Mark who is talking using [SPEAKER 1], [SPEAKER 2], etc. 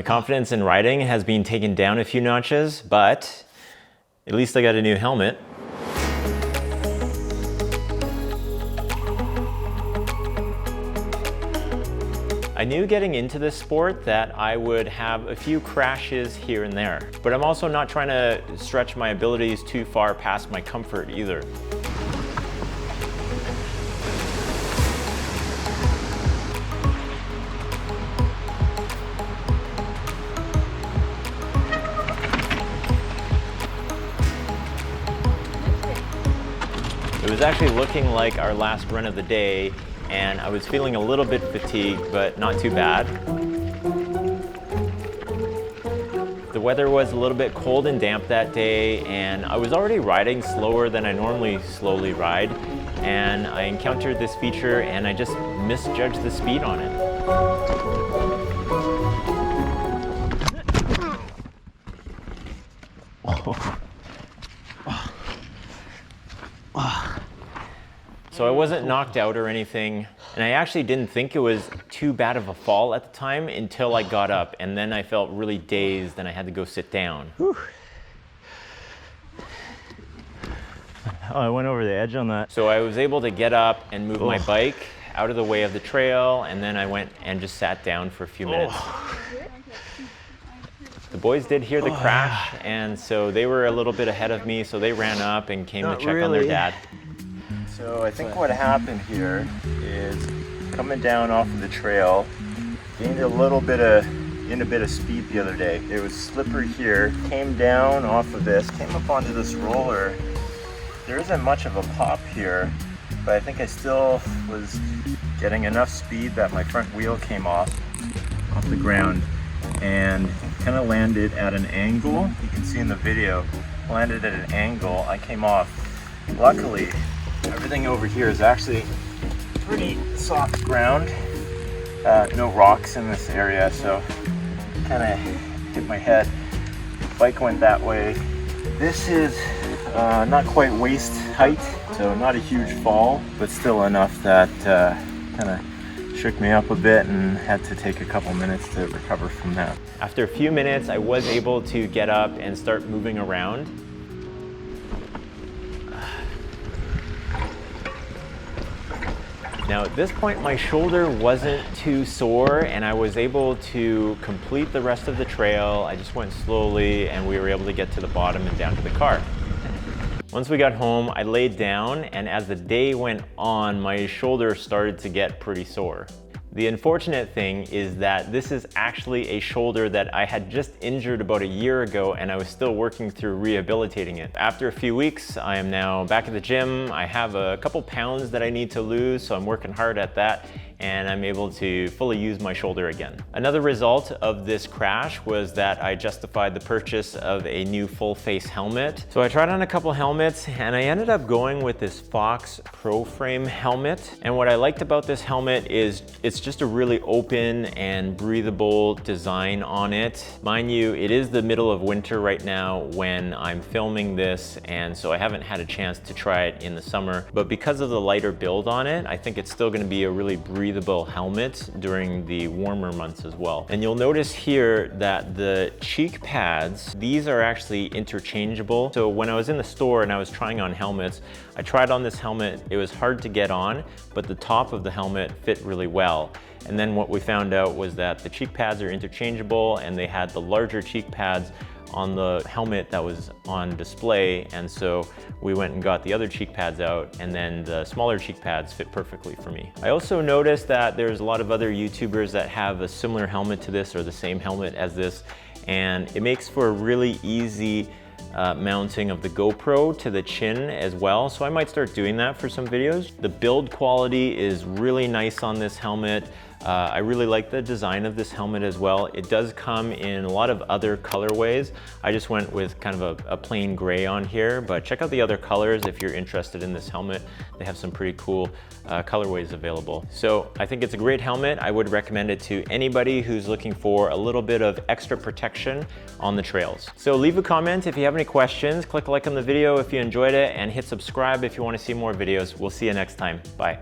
[SPEAKER 1] confidence in riding has been taken down a few notches, but at least I got a new helmet. I knew getting into this sport that I would have a few crashes here and there, but I'm also not trying to stretch my abilities too far past my comfort either. It was actually looking like our last run of the day, and I was feeling a little bit fatigued, but not too bad. The weather was a little bit cold and damp that day, and I was already riding slower than I normally slowly ride, and I encountered this feature and I just misjudged the speed on it. So I wasn't knocked out or anything, and I actually didn't think it was too bad of a fall at the time until I got up, and then I felt really dazed and I had to go sit down.
[SPEAKER 2] Whew. Oh, I went over the edge on that.
[SPEAKER 1] So I was able to get up and move my bike out of the way of the trail, and then I went and just sat down for a few minutes. The boys did hear the crash, and so they were a little bit ahead of me, so they ran up and came to check on their dad.
[SPEAKER 3] So I think what happened here is coming down off of the trail, gained a bit of speed the other day. It was slippery here, came down off of this, came up onto this roller. There isn't much of a pop here, but I think I still was getting enough speed that my front wheel came off the ground and kind of landed at an angle. You can see in the video, landed at an angle. I came off. Luckily, everything over here is actually pretty soft ground. No rocks in this area, so kind of hit my head. Bike went that way. This is not quite waist height, so not a huge fall, but still enough that kind of shook me up a bit and had to take a couple minutes to recover from that.
[SPEAKER 1] After a few minutes, I was able to get up and start moving around. Now at this point, my shoulder wasn't too sore and I was able to complete the rest of the trail. I just went slowly and we were able to get to the bottom and down to the car. Once we got home, I laid down, and as the day went on, my shoulder started to get pretty sore. The unfortunate thing is that this is actually a shoulder that I had just injured about a year ago, and I was still working through rehabilitating it. After a few weeks, I am now back at the gym. I have a couple pounds that I need to lose, so I'm working hard at that, and I'm able to fully use my shoulder again. Another result of this crash was that I justified the purchase of a new full face helmet. So I tried on a couple helmets and I ended up going with this Fox Proframe Helmet. And what I liked about this helmet is it's just a really open and breathable design on it. Mind you, it is the middle of winter right now when I'm filming this, and so I haven't had a chance to try it in the summer. But because of the lighter build on it, I think it's still gonna be a really breathable helmet during the warmer months as well. And you'll notice here that the cheek pads, these are actually interchangeable. So when I was in the store and I was trying on helmets, I tried on this helmet. It was hard to get on, but the top of the helmet fit really well. And then what we found out was that the cheek pads are interchangeable, and they had the larger cheek pads on the helmet that was on display, and so we went and got the other cheek pads out, and then the smaller cheek pads fit perfectly for me. I also noticed that there's a lot of other YouTubers that have a similar helmet to this or the same helmet as this, and it makes for a really easy mounting of the GoPro to the chin as well, so I might start doing that for some videos. The build quality is really nice on this helmet. I really like the design of this helmet as well. It does come in a lot of other colorways. I just went with kind of a plain gray on here, but check out the other colors if you're interested in this helmet. They have some pretty cool colorways available. So I think it's a great helmet. I would recommend it to anybody who's looking for a little bit of extra protection on the trails. So leave a comment if you have any questions, click like on the video if you enjoyed it, and hit subscribe if you want to see more videos. We'll see you next time. Bye.